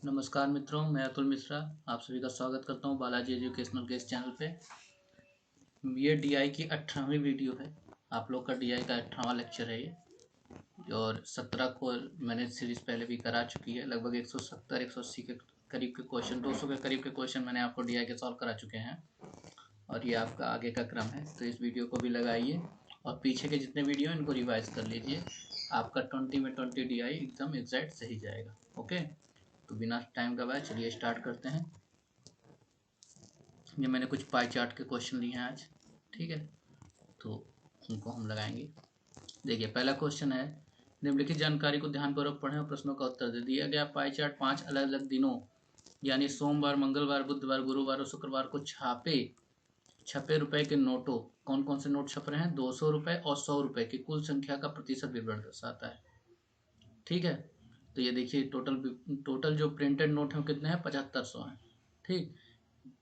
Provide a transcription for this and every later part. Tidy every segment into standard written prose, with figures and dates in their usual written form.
नमस्कार मित्रों, मैं अतुल मिश्रा आप सभी का स्वागत करता हूं बालाजी एजुकेशनल के इस चैनल पे। ये डीआई की 18वीं वीडियो है। आप लोग का डीआई का 18वां लेक्चर है ये, और 17 को मैंने सीरीज पहले भी करा चुकी है। लगभग 170-180 के करीब के क्वेश्चन, 200 के करीब के क्वेश्चन मैंने आपको डीआई के सॉल्व करा चुके हैं, और ये आपका आगे का क्रम है। तो इस वीडियो को भी लगाइए और पीछे के जितने वीडियो इनको रिवाइज कर लीजिए। आपका 20 में 20 डीआई एकदम एग्जैक्ट सही जाएगा। ओके, तो बिना टाइम गवाए चलिए स्टार्ट करते हैं। ये मैंने कुछ पाई चार्ट के क्वेश्चन लिए हैं आज, ठीक है, तो उनको हम लगाएंगे। देखिए, पहला क्वेश्चन है, निम्नलिखित जानकारी को ध्यानपूर्वक पढ़ें और प्रश्नों का उत्तर दें। दिया गया पाई चार्ट 5 अलग अलग दिनों यानी सोमवार, मंगलवार, बुधवार, गुरुवार और शुक्रवार को छपे रुपए के नोटों, कौन कौन से नोट छप रहे हैं, 200 रुपए और 100 रुपए की कुल संख्या का प्रतिशत विवरण दर्शाता है। ठीक है, तो ये देखिए टोटल जो प्रिंटेड नोट है कितने हैं, 7500 हैं। ठीक,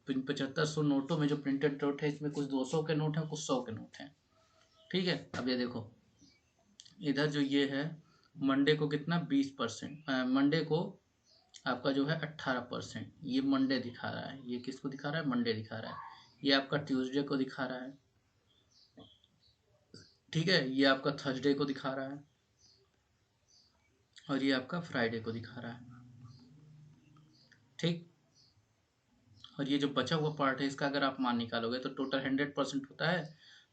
7500 नोटों में जो प्रिंटेड नोट है, इसमें कुछ 200 के नोट हैं, कुछ 100 के नोट हैं। ठीक है, अब ये देखो, इधर जो ये है, मंडे को कितना 20%, मंडे को आपका जो है 18%, ये मंडे दिखा रहा है। ये किसको दिखा रहा है, मंडे दिखा रहा है। ये आपका ट्यूसडे को दिखा रहा है। ठीक है, ये आपका थर्सडे को दिखा रहा है, और ये आपका फ्राइडे को दिखा रहा है। ठीक, और ये जो बचा हुआ पार्ट है, इसका अगर आप मान निकालोगे तो टोटल 100% होता है।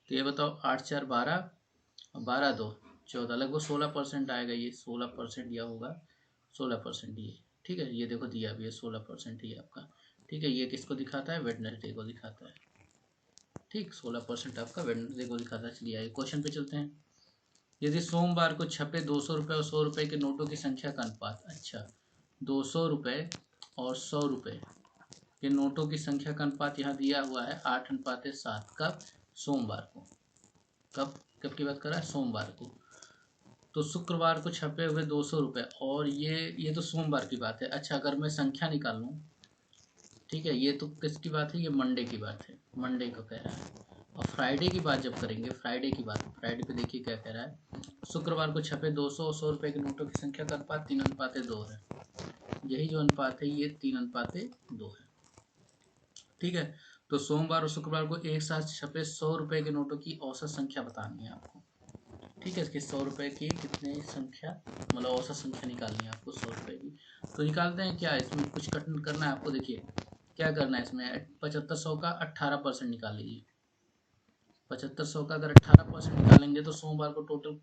तो ये बताओ, 8 4 12 और 12 2 14, लगभग 16% आएगा। ये 16% दिया होगा, 16% ये। ठीक है, ये देखो दिया भी है 16% ही आपका। ठीक है, ये किसको दिखाता है, वेडनेसडे को दिखाता है। ठीक, 16% आपका वेडनेसडे को दिखाता है। चलिए आइए क्वेश्चन पे चलते हैं। यदि सोमवार को छपे 200 रुपये और 100 रुपये के नोटों की संख्या का अनुपात, अच्छा 200 रुपये और 100 रुपये के नोटों की संख्या का अनुपात यहाँ दिया हुआ है 8:7। कब, सोमवार को। कब की बात कर रहा है, सोमवार को। तो शुक्रवार को छपे हुए 200 रुपये, और ये तो सोमवार की बात है। अच्छा, अगर मैं संख्या निकाल लूँ, ठीक है, ये तो किसकी बात है, ये मंडे की बात है, मंडे को कह रहा है। और फ्राइडे की बात जब करेंगे, फ्राइडे की बात, फ्राइडे पे देखिए क्या कह रहा है, शुक्रवार को छपे 200 और 100 रुपये के नोटों की संख्या का अनुपात 3:2 है। यही जो अनुपात है, ये 3:2 है। ठीक है, तो सोमवार और शुक्रवार को एक साथ छपे 100 रुपये के नोटों की औसत संख्या बतानी है आपको। ठीक है, इसकी 100 रुपये की कितने संख्या, मतलब औसत संख्या निकालनी है आपको 100 रुपये की। तो निकालते हैं क्या, इसमें कुछ कट करना है आपको। देखिए क्या करना है, इसमें 7500 का 18% निकाल लीजिए। 7500 का अगर 18% निकालेंगे तो सोमवार को टोटल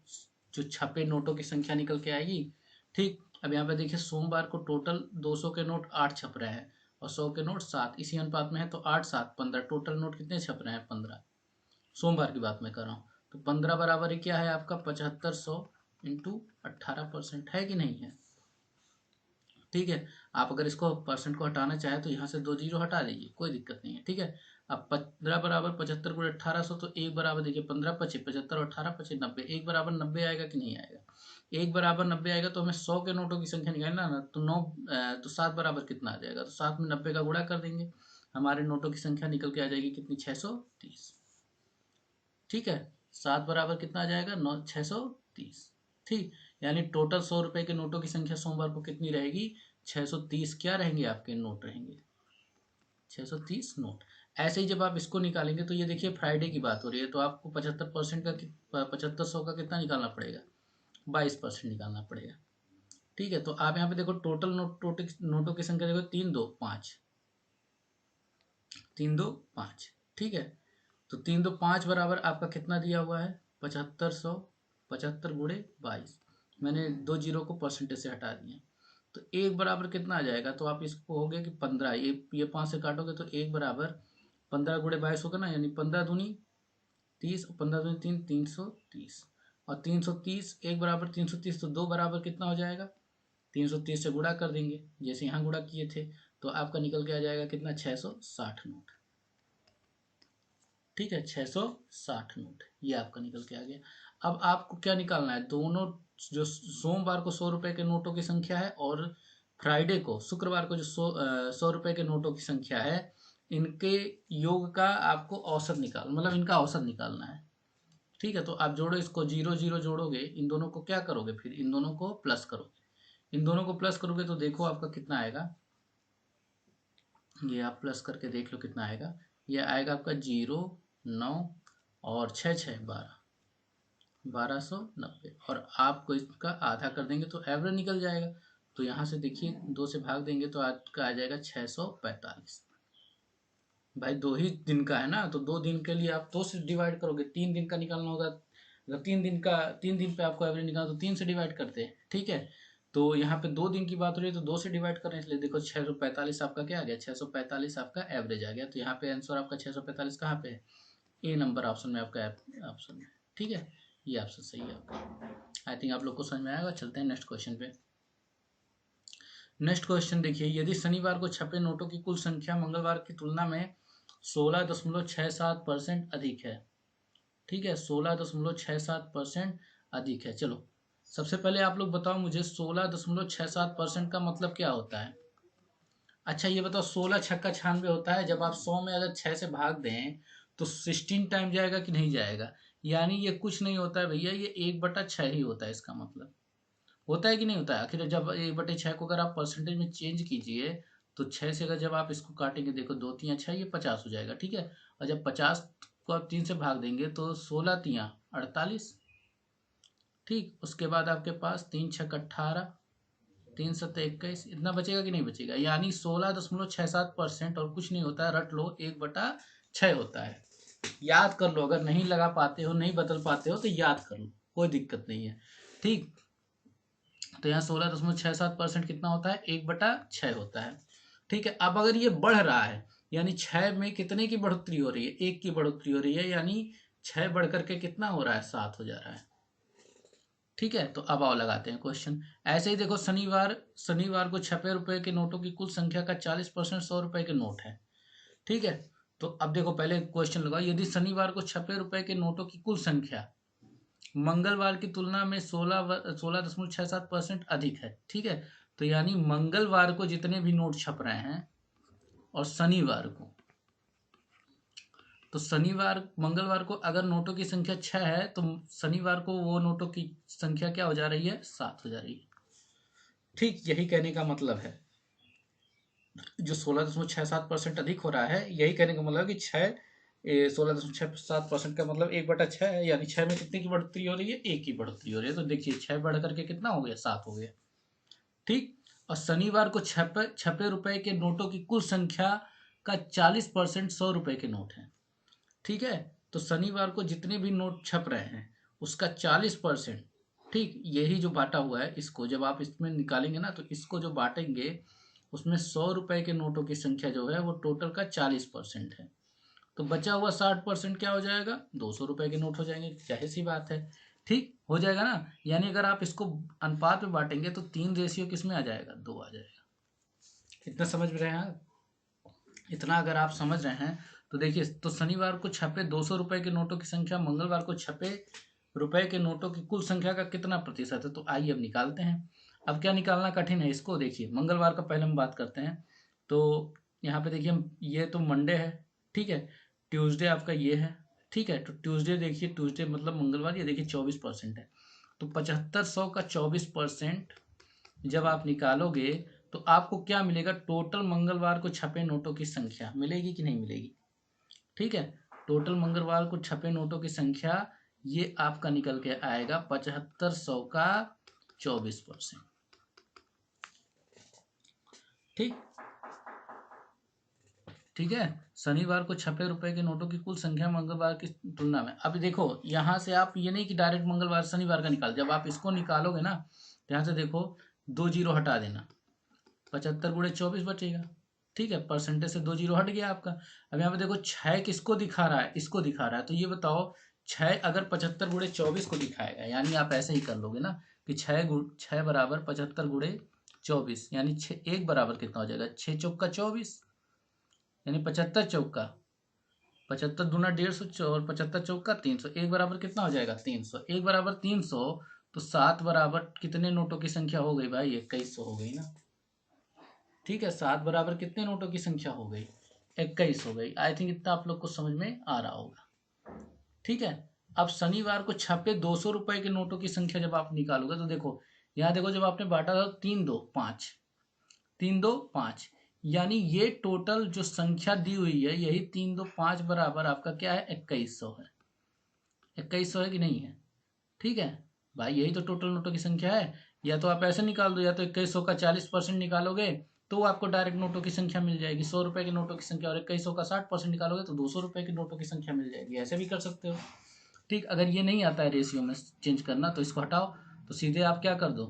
जो छपे नोटों की संख्या निकल के आएगी। ठीक, अब यहाँ पे देखिए, सोमवार को टोटल 200 के नोट 8 छप रहे हैं और 100 के नोट 7, इसी अनुपात में है। तो 8 7 15, टोटल नोट कितने छप रहे हैं, 15। सोमवार की बात मैं कर रहा हूँ। तो 15 बराबर ही क्या है आपका, 7500 इंटू 18% है कि नहीं है। ठीक है, आप अगर इसको परसेंट को हटाना चाहे तो यहाँ से 2 जीरो हटा दीजिए, कोई दिक्कत नहीं है। ठीक है, अब 15 बराबर 75 गुणे 1800, तो 1 बराबर देखिए 15 25 75 और 18 25 90, 1 बराबर 90 आएगा कि नहीं आएगा। 1 बराबर 90 आएगा तो हमें 100 के नोटों की संख्या निकालना ना, तो 9 तो 7 बराबर कितना आ जाएगा, तो 7 में 90 का गुणा कर देंगे, हमारे नोटों की संख्या निकल के आ जाएगी कितनी, 630। ठीक है, 7 बराबर कितना आ जाएगा, 630। ठीक, यानी टोटल 100 रुपए के नोटों की संख्या सोमवार को कितनी रहेगी, 630 क्या रहेंगे आपके नोट रहेंगे, 630 नोट। ऐसे ही जब आप इसको निकालेंगे तो ये देखिए फ्राइडे की बात हो रही है, तो आपको 75% का 7500 का कितना निकालना पड़ेगा, 22% निकालना पड़ेगा। ठीक है, तो आप यहाँ पे देखो टोटल नोटों की संख्या देखो, 3 2 5, 3 2 5। ठीक है, तो 3 2 5 बराबर आपका कितना दिया हुआ है, 7500, 75 गुणे 22, मैंने 2 जीरो को परसेंटेज से हटा दिए। तो 1 बराबर कितना आ जाएगा, तो आप इसको हो गया कि 15, ये 5 से काटोगे तो 1 बराबर 15 गुणे 22 होगा ना, यानी 15 दूनी 30 और 15 दूनी 3, 330। और 330 1 बराबर 330, तो 2 बराबर कितना हो जाएगा, 330 से गुणा कर देंगे जैसे यहाँ गुणा किए थे, तो आपका निकल के आ जाएगा कितना, 660 नोट। ठीक है, 660 नोट ये आपका निकल के आ गया। अब आपको क्या निकालना है, दोनों जो सोमवार को 100 रुपए के नोटों की संख्या है और फ्राइडे को, शुक्रवार को जो 100 रुपए के नोटों की संख्या है, इनके योग का आपको औसत मतलब इनका औसत निकालना है। ठीक है, तो आप जोड़ो इसको, 0 0 जोड़ोगे, इन दोनों को क्या करोगे, फिर इन दोनों को प्लस करोगे, इन दोनों को प्लस करोगे तो देखो आपका कितना आएगा, ये आप प्लस करके देख लो कितना आएगा। ये आएगा आपका 0, 9 और 6 6 12, 1290। और आपको इसका आधा कर देंगे तो एवरेज निकल जाएगा। तो यहाँ से देखिए 2 से भाग देंगे तो आपका आ जाएगा 645। भाई 2 ही दिन का है ना, तो 2 दिन के लिए आप 2 से डिवाइड करोगे। 3 दिन का निकालना होगा, अगर 3 दिन पे आपको एवरेज निकालना तो 3 से डिवाइड करते हैं, ठीक है। तो यहाँ पे 2 दिन की बात हो रही है तो 2 से डिवाइड कर रहे हैं, इसलिए देखो 645 आपका क्या आ गया, 645 आपका एवरेज आ गया। तो यहाँ पे आंसर आपका 645 कहाँ पे है, ए नंबर ऑप्शन में आपका ऑप्शन में, ठीक है। ये ऑप्शन सही है आपका। आई थिंक आप लोग को समझ में आएगा। चलते हैं नेक्स्ट क्वेश्चन पे। नेक्स्ट क्वेश्चन देखिए, यदि शनिवार को छपे नोटों की कुल संख्या मंगलवार की तुलना में 16.67% अधिक है, ठीक है, 16.67% अधिक है। चलो सबसे पहले आप लोग बताओ मुझे 16.67% का मतलब क्या होता है। अच्छा ये बताओ, 16 छक्का 96 होता है, जब आप 100 में अगर 6 से भाग दें तो 16 टाइम जाएगा कि नहीं जाएगा। यानी ये कुछ नहीं होता है भैया, ये 1/6 ही होता है। इसका मतलब होता है कि नहीं होता है। आखिर जब 1/6 को अगर आप परसेंटेज में चेंज कीजिए तो 6 से अगर जब आप इसको काटेंगे, देखो 2 तियाँ 6, ये 50 हो जाएगा, ठीक है। और जब 50 को आप 3 से भाग देंगे तो 16 तियाँ 48, ठीक। उसके बाद आपके पास 3 छक 18, 3 सत्ते 21, इतना बचेगा कि नहीं बचेगा। यानी 16.67% और कुछ नहीं होता है, रट लो 1/6 होता है। याद कर लो, अगर नहीं लगा पाते हो, नहीं बदल पाते हो तो याद कर लो, कोई दिक्कत नहीं है, ठीक। तो यहाँ 16.67% कितना होता है, 1/6 होता है, ठीक है। अब अगर ये बढ़ रहा है, यानी 6 में कितने की बढ़ोतरी हो रही है, 1 की बढ़ोतरी हो रही है, यानी 6 बढ़ करके कितना हो रहा है, 7 हो जा रहा है, ठीक है। तो अब आओ लगाते हैं क्वेश्चन। ऐसे ही देखो, शनिवार को छपे रुपए के नोटों की कुल संख्या का 40% 100 रुपए के नोट है, ठीक है। तो अब देखो पहले क्वेश्चन लगाओ, यदि शनिवार को छपे रुपए के नोटों की कुल संख्या मंगलवार की तुलना में 16.67% अधिक है, ठीक है। तो यानी मंगलवार को जितने भी नोट छप रहे हैं और शनिवार को, तो मंगलवार को अगर नोटों की संख्या 6 है तो शनिवार को वो नोटों की संख्या क्या हो जा रही है, 7 हो जा रही है, ठीक। यही कहने का मतलब है, जो 16.67% अधिक हो रहा है, यही कहने का मतलब कि 16.67% का मतलब 1/6 है। यानी 6 में कितने की बढ़ोतरी हो रही है, 1 की बढ़ोतरी हो रही है। तो देखिए 6 बढ़ करके कितना हो गया, 7 हो गया, ठीक। और शनिवार को छपे रुपए के नोटों की कुल संख्या का 40% 100 रुपए के नोट है, ठीक है। तो शनिवार को जितने भी नोट छप रहे हैं उसका 40%, ठीक। यही जो बांटा हुआ है, इसको जब आप इसमें निकालेंगे ना तो इसको जो बांटेंगे उसमें 100 रुपए के नोटों की संख्या जो है वो टोटल का 40% है। तो बचा हुआ 60% क्या हो जाएगा, 200 रुपए के नोट हो जाएंगे, जाहिर सी बात है, ठीक हो जाएगा ना। यानी अगर आप इसको अनुपात में बांटेंगे तो 3 रेशियो किस में आ जाएगा, 2 आ जाएगा। इतना समझ रहे हैं आप? इतना अगर आप समझ रहे हैं तो देखिए, तो शनिवार को छपे 200 रुपए के नोटों की संख्या मंगलवार को छपे रुपए के नोटों की कुल संख्या का कितना प्रतिशत है। तो आइए अब निकालते हैं। अब क्या निकालना कठिन है, इसको देखिए मंगलवार का पहले हम बात करते हैं। तो यहाँ पे देखिए, ये तो मंडे है, ठीक है। ट्यूसडे आपका ये है, ठीक है। तो ट्यूसडे देखिए, ट्यूसडे मतलब मंगलवार, ये देखिए 24% है। तो 7500 का 24% जब आप निकालोगे तो आपको क्या मिलेगा, टोटल मंगलवार को छपे नोटों की संख्या मिलेगी कि नहीं मिलेगी, ठीक है। टोटल मंगलवार को छपे नोटों की संख्या ये आपका निकल के आएगा 7500 का 24%, ठीक। ठीक है, शनिवार को छपे रुपए के नोटों की कुल संख्या मंगलवार की तुलना में। अब देखो यहाँ से आप ये नहीं कि डायरेक्ट मंगलवार शनिवार का निकाल, जब आप इसको निकालोगे ना तो यहाँ से देखो 2 जीरो हटा देना, 75 गुणे 24 बचेगा, ठीक है। परसेंटेज से 2 जीरो हट गया आपका। अब यहाँ पे देखो 6 किसको दिखा रहा है, इसको दिखा रहा है। तो ये बताओ 6 अगर 75 गुणे 24 को दिखाएगा, यानी आप ऐसे ही कर लोगे ना कि 6 बराबर 75 गुणे 24, यानी 6 1 बराबर कितना हो जाएगा, 6 चौका 24, यानी 75 चौका 75 दूना 150 और 75 चौका 300, 1 बराबर कितना हो जाएगा, 300। 1 बराबर 300, तो 7 बराबर कितने नोटों की संख्या हो गई भाई, 2100 हो गई ना, ठीक है। 7 बराबर कितने नोटों की संख्या हो गई, 21 हो गई। आई थिंक इतना आप लोग को समझ में आ रहा होगा, ठीक है। अब शनिवार को छपे 200 रुपए के नोटों की संख्या जब आप निकालोगे तो देखो यहाँ देखो जब आपने बांटा था 3 2 5, 3 2 5, यानी ये टोटल जो संख्या दी हुई है यही 3 2 5 बराबर आपका क्या है, 2100 है। 2100 है कि नहीं है? ठीक है भाई, यही तो टोटल नोटों की संख्या है। या तो आप ऐसे निकाल दो, या तो 2100 का 40% निकालोगे तो आपको डायरेक्ट नोटों की संख्या मिल जाएगी, 100 रुपए के नोटों की संख्या, और 2100 का 60% निकालोगे तो 200 रुपए के नोटों की संख्या मिल जाएगी। ऐसे भी कर सकते हो। ठीक, अगर ये नहीं आता है रेशियो में चेंज करना तो इसको हटाओ, तो सीधे आप क्या कर दो,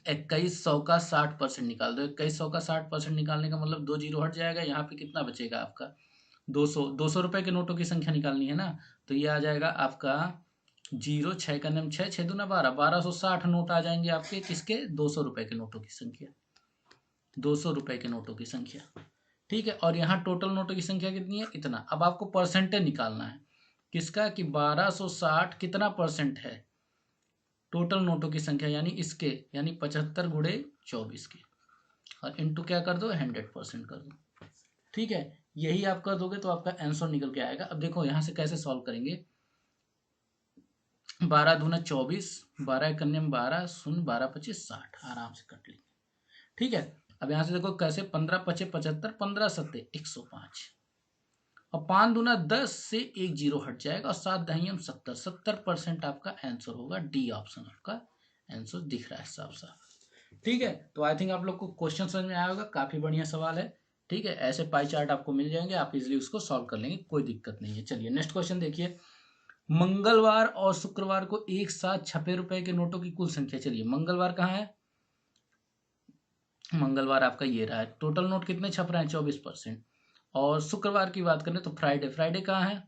2100 का 60% निकाल दो। 2100 का 60% निकालने का मतलब 2 जीरो हट जाएगा, यहाँ पे कितना बचेगा आपका, 200 रुपए के नोटों की संख्या निकालनी है ना, तो ये आ जाएगा आपका 0, 6 का नाम 6, 6 दूना 12, 1260 नोट आ जाएंगे आपके, किसके, 200 रुपए के नोटों की संख्या, 200 रुपए के नोटों की संख्या। ठीक है, और यहाँ टोटल नोटों की संख्या कितनी है, इतना। अब आपको परसेंटेज निकालना है किसका, कि 1260 कितना परसेंट है टोटल नोटों की संख्या, यानी इसके, यानी 75 गुणे 24 के, और इंटू क्या कर दो, 100% कर दो। ठीक है, यही आप कर दोगे तो आपका आंसर निकल के आएगा। अब देखो यहाँ से कैसे सॉल्व करेंगे, 12 दूना 24, 12 कन्या 12, 0 12 25 60, आराम से कट लेंगे। ठीक है, अब यहाँ से देखो कैसे, 15 पचे 75, 15 सत्ते 105, और 5 दूना 10 से 1 जीरो हट जाएगा, और 7 दहियम 70, 70% आपका आंसर होगा। डी ऑप्शन आपका आंसर दिख रहा है साफ साफ। ठीक है, तो आई थिंक आप लोग को क्वेश्चन समझ में आया होगा, काफी बढ़िया सवाल है। ठीक है, ऐसे पाई चार्ट आपको मिल जाएंगे, आप इजिली उसको सॉल्व कर लेंगे, कोई दिक्कत नहीं है। चलिए नेक्स्ट क्वेश्चन देखिए, मंगलवार और शुक्रवार को एक साथ छपे रुपए के नोटों की कुल संख्या। चलिए मंगलवार कहाँ है, मंगलवार आपका ये रहा है, टोटल नोट कितने छप रहे हैं, 24%। और शुक्रवार की बात करें तो फ्राइडे, फ्राइडे कहाँ है,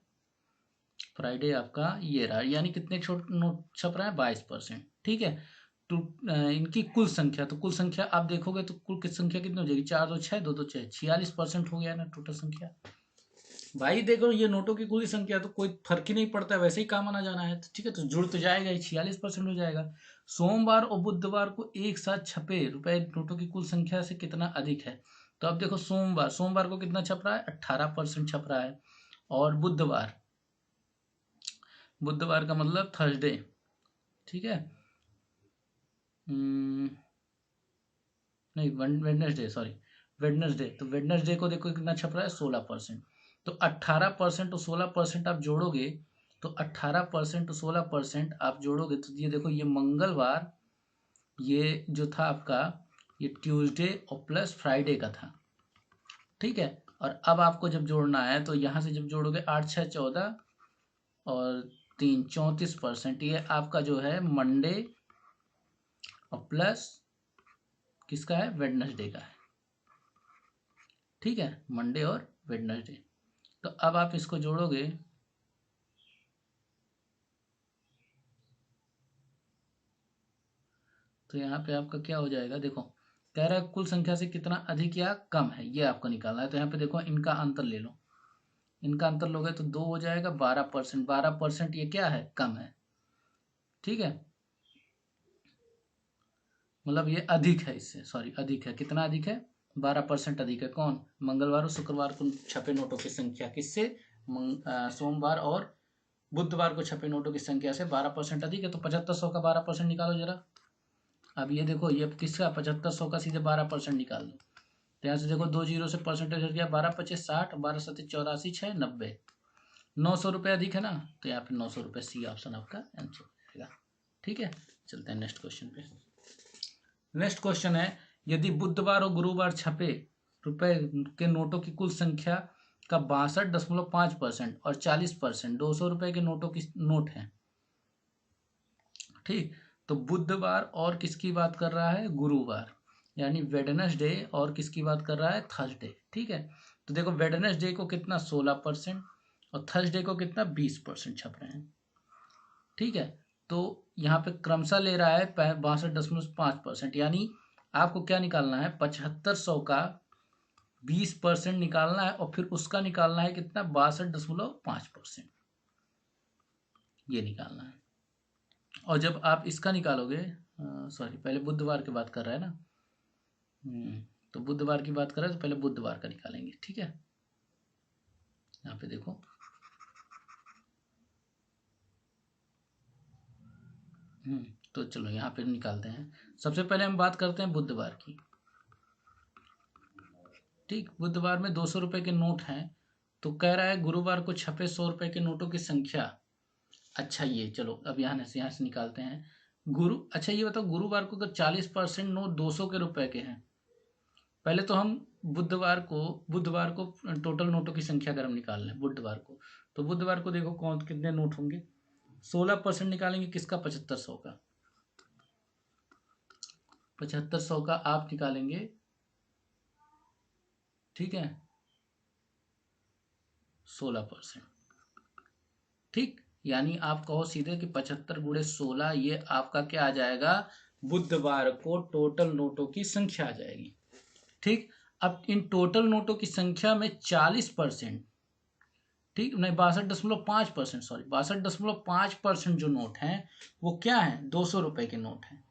फ्राइडे आपका ये रहा, यानी कितने नोट छप रहे हैं, 22%। ठीक है, तो इनकी कुल संख्या, तो कुल संख्या आप देखोगे तो कुल की संख्या कितनी हो जाएगी, 4 2 6 2 2 6, 46% हो गया ना टोटल संख्या। भाई देखो ये नोटों की कुल संख्या, तो कोई फर्क ही नहीं पड़ता, वैसे ही काम आना जाना है। तो ठीक है, तो जुड़ तो जाएगा ही, 46% हो जाएगा। सोमवार और बुधवार को एक साथ छपे रुपए नोटों की कुल संख्या से कितना अधिक है। तो अब देखो सोमवार, सोमवार को कितना छप रहा है, 18% छप रहा है। और बुधवार, बुधवार का मतलब थर्सडे, ठीक है, नहीं वेडनेसडे, सॉरी वेडनेसडे, तो वेडनेसडे को देखो कितना छप रहा है, 16%। तो 18% और 16% आप जोड़ोगे, तो 18% और 16% आप जोड़ोगे तो ये देखो, ये मंगलवार, ये जो था आपका, ये ट्यूसडे और प्लस फ्राइडे का था। ठीक है, और अब आपको जब जोड़ना है तो यहाँ से जब जोड़ोगे 8 6 14 और 3 34%, ये आपका जो है मंडे और प्लस किसका है, वेडनेसडे का है। ठीक है, मंडे और वेडनेसडे। तो अब आप इसको जोड़ोगे तो यहाँ पे आपका क्या हो जाएगा, देखो कह रहा है कुल संख्या से कितना अधिक या कम है, ये आपको निकालना है। तो यहाँ पे देखो इनका अंतर ले लो, इनका अंतर लोगे तो 2 हो जाएगा, 12%, 12% ये क्या है, कम है। ठीक है, मतलब ये अधिक है इससे, सॉरी अधिक है, कितना अधिक है, 12% अधिक है। कौन, मंगलवार और शुक्रवार को छपे नोटों की संख्या किससे, सोमवार और बुधवार को छपे नोटों की संख्या से 12% अधिक है। तो 7500 का 12% निकालो जरा। अब ये देखो, ये किसका, 7500 का सीधे 12% निकाल दो। तो यहाँ से देखो 2 जीरो से परसेंटेज हट गया, 12 25 60, 12 7 84 6 90, 900 रुपये अधिक है ना, तो यहाँ पे 900 रुपये, सी ऑप्शन आपका आंसर रहेगा। ठीक है, चलते हैं नेक्स्ट क्वेश्चन पे। नेक्स्ट क्वेश्चन है, यदि बुधवार और गुरुवार छपे रुपए के नोटों की कुल संख्या का 62.5% और 40% 200 रुपए के नोटों की नोट है। ठीक, तो बुधवार और किसकी बात कर रहा है, गुरुवार, यानी वेडनेसडे, और किसकी बात कर रहा है, थर्सडे। ठीक है, तो देखो वेडनेसडे को कितना 16% और थर्सडे को कितना 20% छप रहे हैं। ठीक है, तो यहाँ पे क्रमशः ले रहा है 62.5%, यानी आपको क्या निकालना है, 7500 का 20% निकालना है, और फिर उसका निकालना है कितना, 62.5%, ये निकालना है। और जब आप इसका निकालोगे, सॉरी पहले बुधवार की बात कर रहा है ना, तो बुधवार की बात कर रहे हैं तो पहले बुधवार का निकालेंगे। ठीक है, यहाँ पे देखो, तो चलो यहाँ पे निकालते हैं। सबसे पहले हम बात करते हैं बुधवार की। ठीक, बुधवार में 200 रुपए के नोट हैं, तो कह रहा है गुरुवार को छपे 100 रुपए के नोटों की संख्या। अच्छा, ये चलो अब यहाँ से निकालते हैं। अच्छा ये बताओ, गुरुवार को अगर 40% नोट 200 के रुपए के हैं, पहले तो हम बुधवार को टोटल नोटों की संख्या अगर हम निकाल लें बुधवार को, तो बुधवार को देखो कौन कितने नोट होंगे। 16% निकालेंगे किसका, 7500 का। 7500 का आप निकालेंगे, ठीक है, 16%। ठीक, यानी आप कहो सीधे कि 75 × 16, ये आपका क्या आ जाएगा, बुधवार को टोटल नोटों की संख्या आ जाएगी। ठीक, अब इन टोटल नोटों की संख्या में 40%, ठीक नहीं, 62.5%, सॉरी 62.5% जो नोट हैं वो क्या है, 200 रुपए के नोट हैं।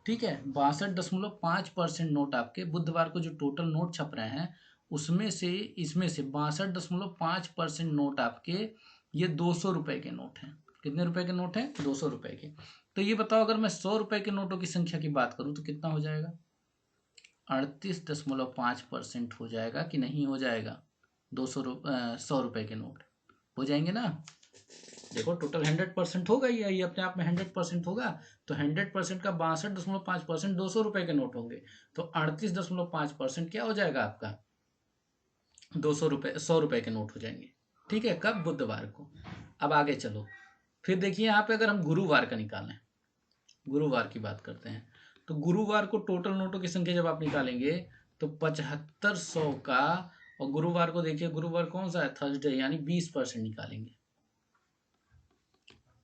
ठीक है, 62.5% नोट आपके बुधवार को जो टोटल नोट छप रहे हैं उसमें से, इसमें से 62.5% नोट आपके ये 200 रुपए के नोट हैं। कितने रुपए के नोट हैं, 200 रुपए के। तो ये बताओ, अगर मैं 100 रुपए के नोटों की संख्या की बात करूं तो कितना हो जाएगा, 38.5% हो जाएगा कि नहीं हो जाएगा। 100 रुपए के नोट हो जाएंगे ना। देखो टोटल 100% होगा, ये अपने आप में 100% होगा, तो 100% का 62.5% 200 रुपए के नोट होंगे, तो 38.5% क्या हो जाएगा आपका, 100 रुपए के नोट हो जाएंगे। ठीक है, कब, बुधवार को। अब आगे चलो, फिर देखिए यहाँ पे अगर हम गुरुवार का निकालें, गुरुवार की बात करते हैं, तो गुरुवार को टोटल नोटों की संख्या जब आप निकालेंगे तो 7500 का, और गुरुवार को देखिए, गुरुवार कौन सा है, थर्सडे, यानी 20% निकालेंगे।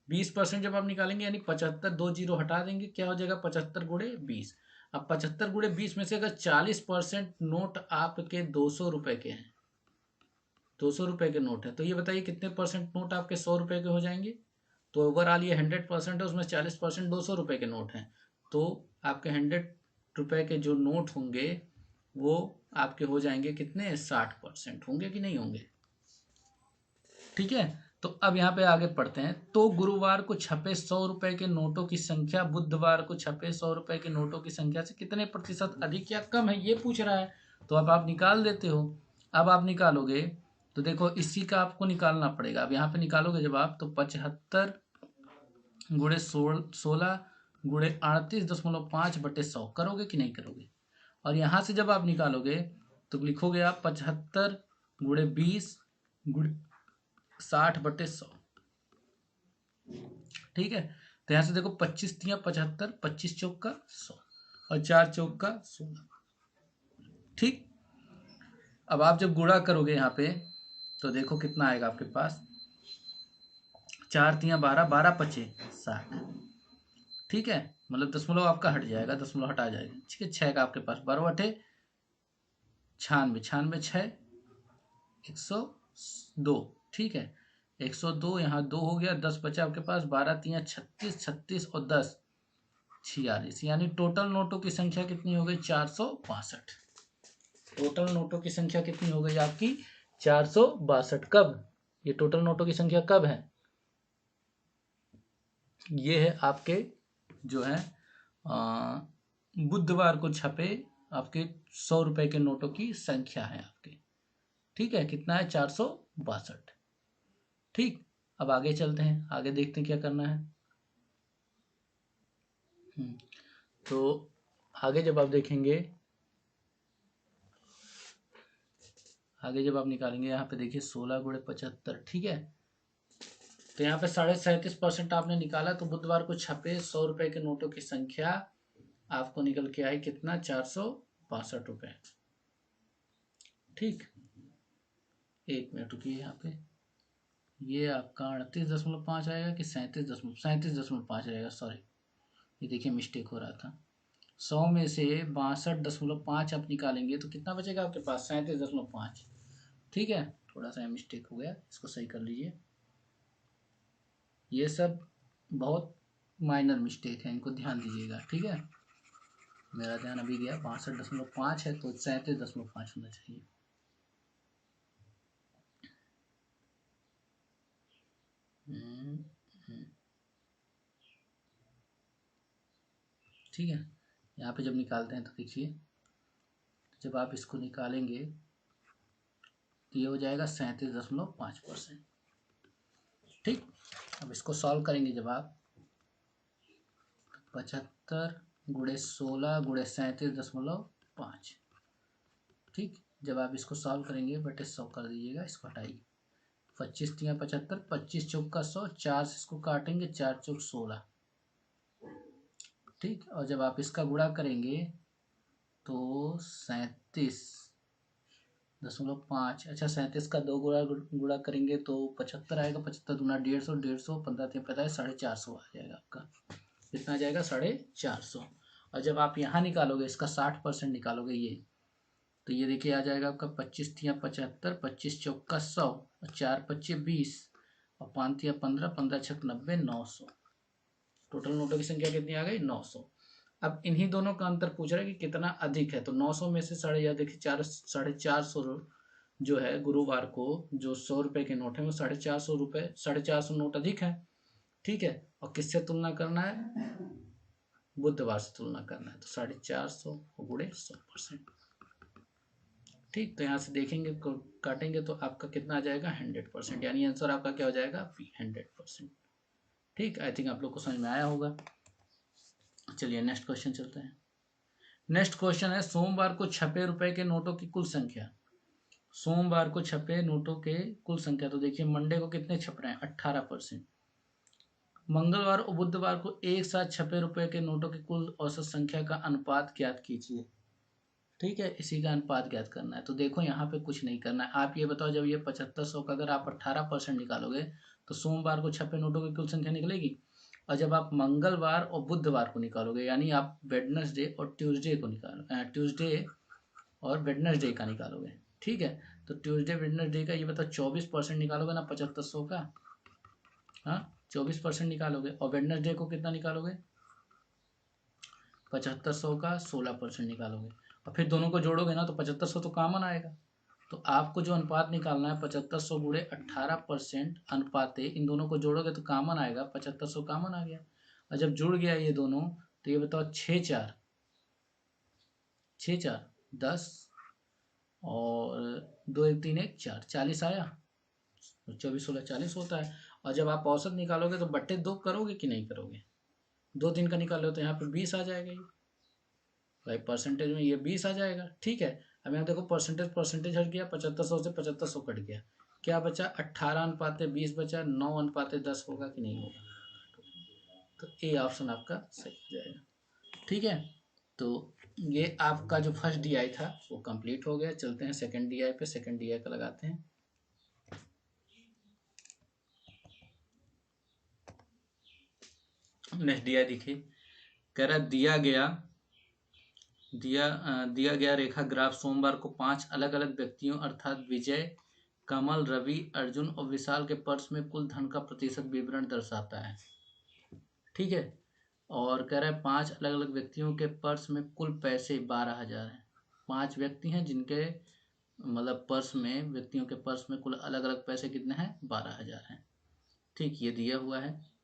20% जब आप निकालेंगे यानी 75, 2 जीरो हटा देंगे, क्या हो जाएगा, 75 × 20। अब 75 × 20 में से अगर 40% नोट आपके 200 रुपए के हैं, 200 रुपए के नोट है, तो ये बताइए कितने परसेंट नोट आपके 100 रुपए के हो जाएंगे। तो ओवरऑल ये 100% है, उसमें 40% 200 रुपए के नोट हैं, तो आपके 100 रुपए के जो नोट होंगे वो आपके हो जाएंगे कितने, 60% होंगे कि नहीं होंगे। ठीक है, तो अब यहाँ पे आगे पढ़ते हैं। तो गुरुवार को छपे 100 रुपए के नोटों की संख्या बुधवार को छपे 100 रुपए के नोटों की संख्या से कितने प्रतिशत अधिक या कम है, ये पूछ रहा है। तो अब आप निकाल देते हो। अब आप निकालोगे तो देखो इसी का आपको निकालना पड़ेगा। अब यहाँ पे निकालोगे जब आप, तो 75 × 16 × 38.5 करोगे कि नहीं करोगे। और यहाँ से जब आप निकालोगे तो लिखोगे आप 75 × 20 × 60/100। ठीक है, तो यहाँ से देखो 25 × 75, 25 चौक 100 और 4 चौक 16। ठीक, अब आप जब गुणा करोगे यहाँ पे तो देखो कितना आएगा आपके पास, 4 × 3 12, 12 × 5 60। ठीक है, मतलब दशमलव आपका हट जाएगा, दशमलव हटा जाएगा। ठीक है, 6 का आपके पास 12 8 96, 96 6 102। ठीक है, 102, यहाँ 2 हो गया, 10 बचा आपके पास, 12 × 3 36, 36 और 10 46, यानी टोटल नोटों की संख्या कितनी हो गई, 462। टोटल नोटों की संख्या कितनी हो गई आपकी, 462। कब, ये टोटल नोटों की संख्या कब है, ये है आपके जो है बुधवार को छपे आपके 100 रुपए के नोटों की संख्या है आपके। ठीक है, कितना है, 462। ठीक, अब आगे चलते हैं, आगे देखते हैं क्या करना है। तो आगे जब आप देखेंगे, आगे जब आप निकालेंगे यहाँ पे देखिए 16 × 75। ठीक है, तो यहाँ पे 37.5% आपने निकाला, तो बुधवार को छपे 100 रुपए के नोटों की संख्या आपको निकल के आई कितना, 462 रुपए। ठीक, एक मिनट रुकिए, यहाँ पे ये आपका 38.5 आएगा कि 37.5 रहेगा, सॉरी ये देखिए मिस्टेक हो रहा था। 100 में से 62.5 आप निकालेंगे तो कितना बचेगा आपके पास, 37.5। ठीक है, थोड़ा सा मिस्टेक हो गया, इसको सही कर लीजिए। ये सब बहुत माइनर मिस्टेक है, इनको ध्यान दीजिएगा। ठीक है, मेरा ध्यान अभी गया, 62.5 है तो 37.5 होना चाहिए। ठीक है, यहाँ पे जब निकालते हैं तो देखिए, जब आप इसको निकालेंगे तो ये हो जाएगा 37.5%। ठीक, अब इसको सॉल्व करेंगे जब आप, 75 गुणे 16 गुणे 37.5। ठीक, जब आप इसको सॉल्व करेंगे बटे 100 कर दीजिएगा, इसको हटाइए, 25 तिया 75, 25 चौका 100, 4 से इसको काटेंगे, 4 चौक 16। ठीक, और जब आप इसका गुणा करेंगे तो 37.5, अच्छा 37 का 2 गुणा करेंगे तो 75 आएगा, 75 दूना 150, 150 15 तिया 45, 450 आ जाएगा आपका। कितना आ जाएगा? 450। और जब आप यहाँ निकालोगे इसका 60% निकालोगे ये, तो ये देखिए आ जाएगा आपका 25 तिया 75, 25 चौका 100, और 4 पच्चे 20, और 5 तिया 15, 15 छक 90, 900। टोटल नोटों की संख्या कितनी आ गई? 900। अब इन्हीं दोनों का अंतर पूछ रहा है कि कितना अधिक है, तो 900 में से देखिए 450 जो है गुरुवार को जो 100 रुपए के नोट है वो 450 नोट अधिक है। ठीक है, और किससे तुलना करना है? बुधवार से तुलना करना है, तो 450 गुणे 100%। ठीक, तो यहाँ से देखेंगे काटेंगे तो आपका कितना आ जाएगा? 100%, यानी आंसर आपका क्या हो जाएगा? 100%। ठीक, आई थिंक आप लोग को समझ में आया होगा। चलिए नेक्स्ट क्वेश्चन चलते हैं। नेक्स्ट क्वेश्चन है, सोमवार को छपे रुपए के नोटों की कुल संख्या। सोमवार को छपे नोटों के कुल संख्या, तो देखिए मंडे को कितने छप रहे हैं? 18%। मंगलवार और बुधवार को एक साथ छपे रुपए के नोटों की कुल औसत संख्या का अनुपात ज्ञात कीजिए। ठीक है, इसी का अनुपात ज्ञात करना है। तो देखो यहाँ पे कुछ नहीं करना है, आप ये बताओ, जब ये 7500 का अगर आप 18% निकालोगे तो सोमवार को छपे नोटों की कुल संख्या निकलेगी। और जब आप मंगलवार और बुधवार को निकालोगे, यानी आप वेडनेसडे और ट्यूसडे को ट्यूसडे और वेडनेसडे का निकालोगे। ठीक है, तो ट्यूसडे वेडनेसडे का ये बताओ 24% निकालोगे ना 7500 का? हाँ, 24% निकालोगे। और वेडनेसडे को कितना निकालोगे? 7500 का 16% निकालोगे। और फिर दोनों को जोड़ोगे ना तो 7500 तो कॉमन आएगा। तो आपको जो अनुपात निकालना है 7500 गुणे 18% अनुपात, इन दोनों को जोड़ोगे तो कॉमन आएगा, 7500 कॉमन आ गया। और जब जुड़ गया ये दोनों तो ये बताओ 6 4 10 और 2 1 3 1 4, 40 आया। 24 16 40 होता है। और जब आप औसत निकालोगे तो बट्टे 2 करोगे कि नहीं करोगे? 2 दिन का निकालो तो यहाँ पे 20 आ जाएगा, ये भाई परसेंटेज में ये 20 आ जाएगा। ठीक है, अब यहाँ देखो परसेंटेज हट गया, 7500 से 7500 कट गया, क्या बचा? 18:20 बचा, 9:10 होगा कि नहीं होगा? तो ए ऑप्शन आपका सही हो जाएगा। ठीक है, तो ये आपका जो फर्स्ट डीआई था वो कंप्लीट हो गया। चलते हैं सेकंड डीआई पे, सेकंड डीआई का लगाते हैं। नेक्स्ट डीआई देखिए, कह रहा दिया गया रेखा ग्राफ सोमवार को 5 अलग अलग व्यक्तियों अर्थात विजय, कमल, रवि, अर्जुन और विशाल के पर्स में कुल धन का प्रतिशत विवरण दर्शाता है। ठीक है, और कह रहा है 5 अलग अलग व्यक्तियों के पर्स में कुल पैसे 12,000 हैं। 5 व्यक्ति हैं जिनके मतलब पर्स में, व्यक्तियों के पर्स में कुल अलग अलग पैसे कितने हैं? 12,000 हैं। ठीक, ये दिया हुआ है।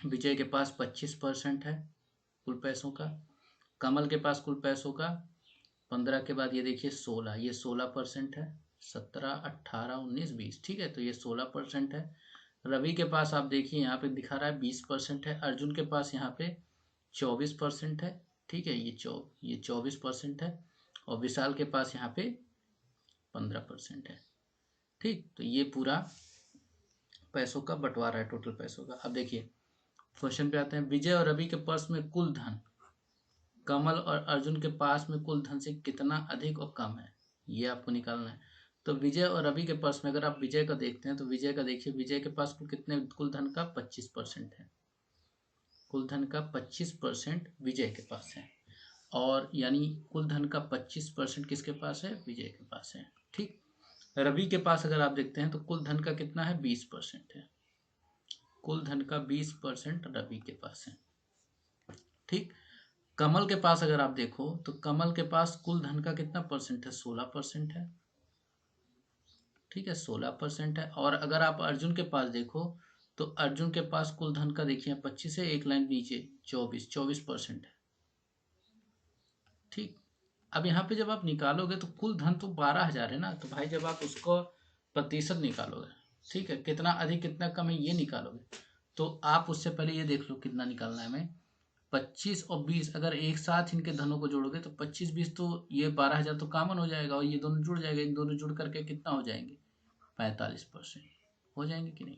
विजय के पास 25% है कुल पैसों का, कमल के पास कुल पैसों का 15 के बाद ये देखिए 16, ये 16% है, 17 18 19 20। ठीक है, तो ये 16% है। रवि के पास आप देखिए यहाँ पे दिखा रहा है 20% है। अर्जुन के पास यहाँ पे 24% है। ठीक है, ये 24% है। और विशाल के पास यहाँ पे 15% है। ठीक, तो ये पूरा पैसों का बंटवारा है, टोटल पैसों का। अब देखिए क्वेश्चन पे आते हैं, विजय और रवि के पर्स में कुल धन कमल और अर्जुन के पास में कुल धन से कितना अधिक और कम है, ये आपको निकालना है। तो विजय और रवि के पर्स में अगर आप विजय का देखते हैं तो विजय का देखिए, विजय के पास कुल धन का 25% है। कुल धन का 25% विजय के पास है, और यानी कुल धन का 25% किसके पास है? विजय के पास है। ठीक, रवि के पास अगर आप देखते हैं तो कुल धन का कितना है? 20% है। कुल धन का 20% रवि के पास है। ठीक, कमल के पास अगर आप देखो तो कमल के पास कुल धन का कितना परसेंट है? 16% है। ठीक है, 16% है। और अगर आप अर्जुन के पास देखो तो अर्जुन के पास कुल धन का देखिए 25 है, एक लाइन नीचे 24% है। अब यहाँ पे जब आप निकालोगे तो कुल धन तो 12,000 है ना, तो भाई जब आप उसको प्रतिशत निकालोगे, ठीक है, कितना अधिक कितना कम है ये निकालोगे, तो आप उससे पहले ये देख लो कितना निकालना है हमें। 25 और 20 अगर एक साथ इनके धनों को जोड़ोगे तो 25-20 तो ये 12,000 तो कॉमन हो जाएगा और ये दोनों जुड़ जाएगा, इन दोनों जुड़ करके कितना हो जाएंगे 45% हो जाएंगे कि नहीं।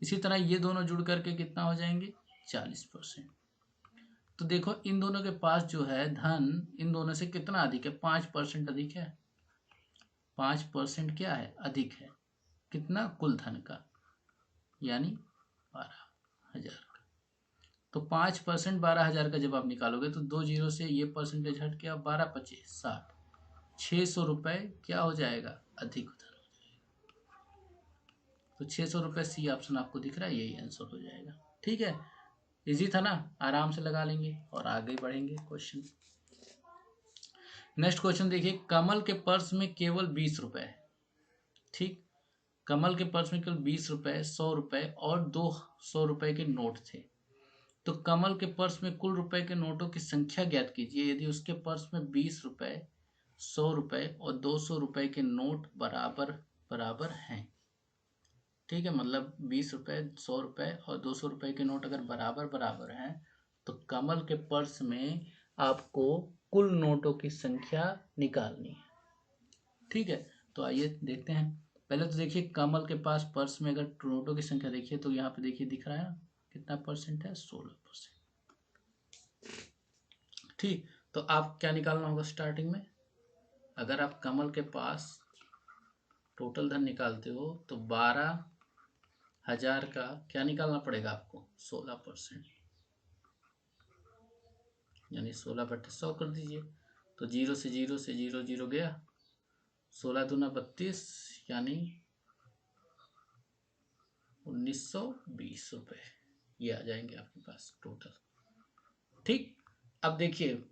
इसी तरह ये दोनों जुड़ करके कितना हो जाएंगे 40%। तो देखो इन दोनों के पास जो है धन इन दोनों से कितना अधिक है, 5% अधिक है। 5% क्या है अधिक है, कितना कुल धन का, यानी 12,000 का। तो 5% 12,000 का जब आप निकालोगे तो 2 जीरो से ये परसेंटेज हट गया, 12×5 = 60, 600 रुपये क्या हो जाएगा अधिक धन हो जाएगा। तो 600 रुपये सी ऑप्शन आपको दिख रहा है, यही आंसर हो जाएगा। ठीक है, इजी था ना, आराम से लगा लेंगे और आगे बढ़ेंगे क्वेश्चन। नेक्स्ट क्वेश्चन देखिए, कमल के पर्स में केवल 20 रुपए है। ठीक, कमल के पर्स में केवल 20 रुपए, 100 रुपए और 200 रुपए के नोट थे। तो कमल के पर्स में कुल रुपए के नोटों की संख्या ज्ञात कीजिए यदि उसके पर्स में 20 रुपए, 100 रुपए और 200 रुपए के नोट बराबर बराबर हैं। ठीक है, मतलब 20 रुपए, 100 रुपए और 200 रुपए के नोट अगर बराबर बराबर हैं तो कमल के पर्स में आपको कुल नोटों की संख्या निकालनी है। ठीक है, तो आइए देखते हैं। पहले तो देखिए कमल के पास पर्स में अगर नोटों की संख्या देखिए तो यहाँ पे देखिए दिख रहा है कितना परसेंट है, 16%। ठीक, तो आप क्या निकालना होगा स्टार्टिंग में, अगर आप कमल के पास टोटल धन निकालते हो तो 12,000 का क्या निकालना पड़ेगा आपको 16%, यानी 16/100 कर दीजिए। तो 0 से 0 से 0 0 गया, 16 दूना 32 यानी 1920 रुपये ये आ जाएंगे आपके पास टोटल। ठीक, अब देखिए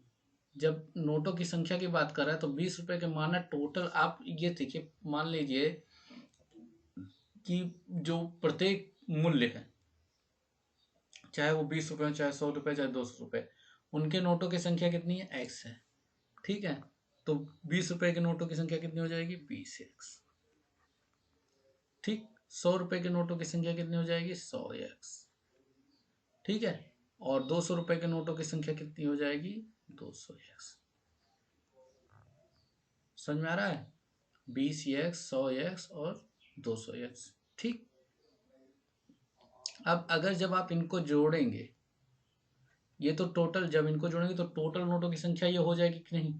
जब नोटों की संख्या की बात कर रहा है तो 20 रुपए के माना टोटल, आप ये देखिए मान लीजिए कि जो प्रत्येक मूल्य है चाहे वो 20 रुपए चाहे 100 रुपए चाहे 200 रुपए, उनके नोटों की संख्या कितनी है, x है। ठीक है, तो 20 रुपए के नोटों की संख्या कितनी हो जाएगी 20x। ठीक, 100 रुपए के नोटों की संख्या कितनी हो जाएगी 100x। ठीक है, और 200 रुपए के नोटों की संख्या कितनी हो जाएगी 200x। समझ में आ रहा है, 20x, 100x और 200x। ठीक, अब अगर जब आप इनको जोड़ेंगे, ये तो टोटल, जब इनको जोड़ेंगे तो टोटल नोटों की संख्या ये हो जाएगी कि नहीं।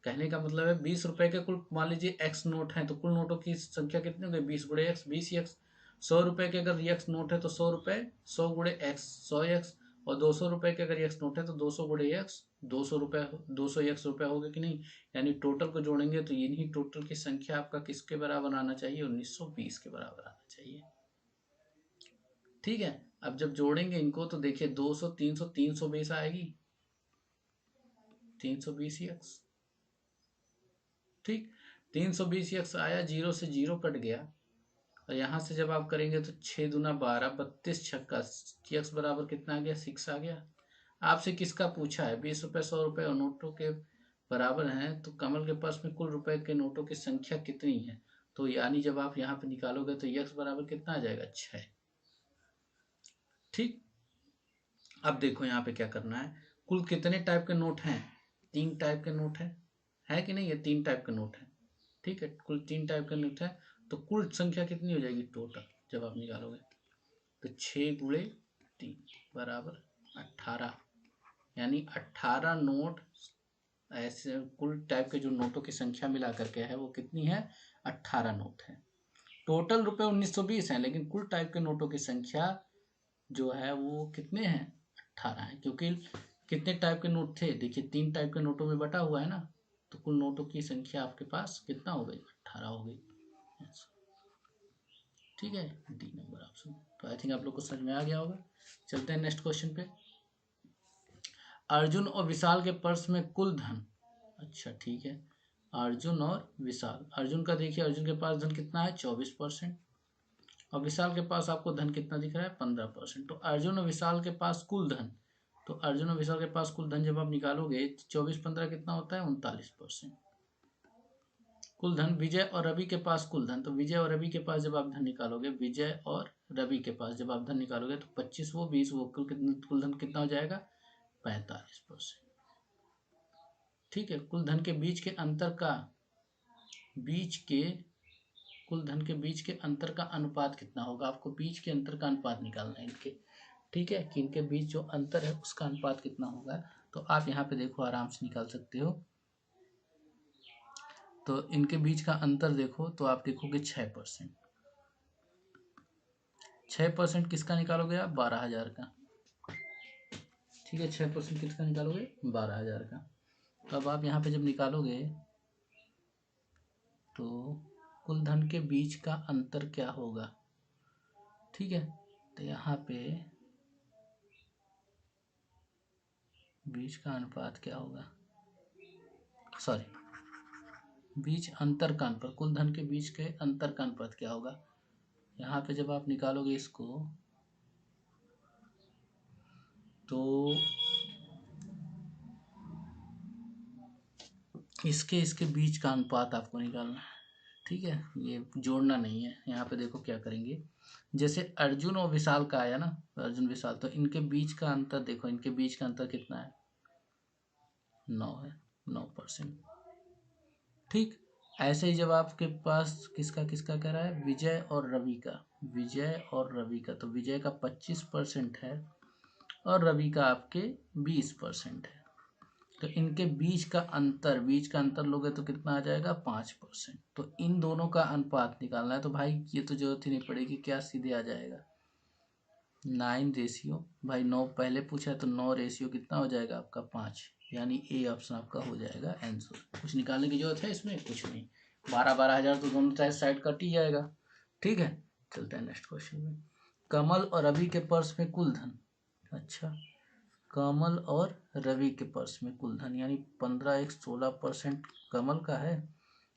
कहने का मतलब है 20 रुपए के कुल मान लीजिए x नोट है तो कुल नोटों की संख्या कितनी होगी 20 × x 20x। 100 रुपए के अगर x नोट है तो 100 रुपए 100 × x 100x, और 200 रुपए के अगर x नोट है तो 200 × x 200 रुपए 200x रुपए होगा कि नहीं। यानी टोटल को जोड़ेंगे तो इन्हीं टोटल की संख्या आपका किसके बराबर आना चाहिए 1920 के बराबर आना चाहिए। ठीक है, अब जब जोड़ेंगे इनको तो देखिए 200 300 320 आएगी, 320x। ठीक, 320x आया, 0 से 0 कट गया, और यहाँ से जब आप करेंगे तो 6 दूना 12, 32 छक्का x बराबर कितना आ गया 6 आ गया। आपसे किसका पूछा है 20 रुपए 100 रुपए और नोटों के बराबर हैं, तो कमल के पास में कुल रुपए के नोटों की संख्या कितनी है, तो यानी जब आप यहाँ पे निकालोगे तो x बराबर कितना आ जाएगा 6। ठीक, अब देखो यहाँ पे क्या करना है, कुल कितने टाइप के नोट हैं, 3 टाइप के नोट है कि नहीं, ये 3 टाइप के नोट है। ठीक है, कुल 3 टाइप के नोट है, तो कुल संख्या कितनी हो जाएगी टोटल जब आप निकालोगे तो 6 × 3 बराबर 18, यानी 18 नोट ऐसे कुल टाइप के जो नोटों की संख्या मिला करके है वो कितनी है 18 नोट है। टोटल रुपए 1920 है, लेकिन कुल टाइप के नोटों की संख्या जो है वो कितने हैं 18 है, क्योंकि कितने टाइप के नोट थे देखिए 3 टाइप के नोटों में बटा हुआ है ना, तो कुल नोटों की संख्या आपके पास कितना हो गई 18 हो गई। ठीक है, डी नंबर ऑप्शन। तो आई थिंक आप लोग को समझ में आ गया होगा। चलते हैं नेक्स्ट क्वेश्चन पे। अर्जुन और विशाल के पर्स में कुल धन, अच्छा ठीक है, अर्जुन और विशाल, अर्जुन का देखिए अर्जुन के पास धन कितना है 24%, और विशाल के पास आपको धन कितना दिख रहा है 15%। तो अर्जुन और विशाल के पास कुल धन तो अर्जुन और विशाल के पास कुल धन जब आप निकालोगे 24 15 कितना होता है 39%। कुल धन विजय और रवि के पास कुल धन, तो विजय और रवि के पास जब आप धन निकालोगे, विजय और रवि के पास जब आप धन निकालोगे तो 25 वो 20 वो कुल धन कितना हो जाएगा 45%। ठीक है, कुल धन के बीच के अंतर का कुल धन के बीच के अंतर का अनुपात कितना होगा, आपको बीच के अंतर का अनुपात निकालना है इनके। ठीक है, कि इनके बीच जो अंतर है उसका अनुपात कितना होगा, तो आप यहाँ पे देखो आराम से निकाल सकते हो। तो इनके बीच का अंतर देखो तो आप देखोगे 6%। 6% किसका निकालोगे आप 12,000 का। ठीक है, 6% किसका निकालोगे 12,000 का। तो अब आप यहाँ पे जब निकालोगे तो कुल धन के बीच का अंतर क्या होगा। ठीक है, तो यहाँ पे बीच का अनुपात क्या होगा, सॉरी बीच अंतर का अनुपात, कुल धन के बीच के अंतर का अनुपात क्या होगा। यहाँ पे जब आप निकालोगे इसको तो इसके बीच का अनुपात आपको निकालना है। ठीक है, ये जोड़ना नहीं है। यहाँ पे देखो क्या करेंगे, जैसे अर्जुन और विशाल का आया ना, अर्जुन विशाल, तो इनके बीच का अंतर देखो, इनके बीच का अंतर कितना है 9 है, 9%। ठीक, ऐसे ही जब आपके पास किसका किसका कह रहा है विजय और रवि का, विजय और रवि का, तो विजय का 25% है और रवि का आपके 20% है। तो इनके बीच का अंतर लोगे तो कितना आ जाएगा 5%। तो इन दोनों का अनुपात निकालना है। तो भाई ये तो जरूरत ही नहीं पड़ेगी, क्या सीधे आ जाएगा 9 भाई 9 पहले पूछा है तो 9 कितना हो जाएगा आपका 5, यानी ए ऑप्शन आपका हो जाएगा आंसर। कुछ निकालने की जरूरत है इसमें, कुछ नहीं। 12,000 तो दोनों साइड कट ही जाएगा। ठीक है, चलते हैं नेक्स्ट क्वेश्चन में। कमल और रवि के पर्स में कुल धन, अच्छा कमल और रवि के पर्स में कुल धन, यानी 15 एक 16% कमल का है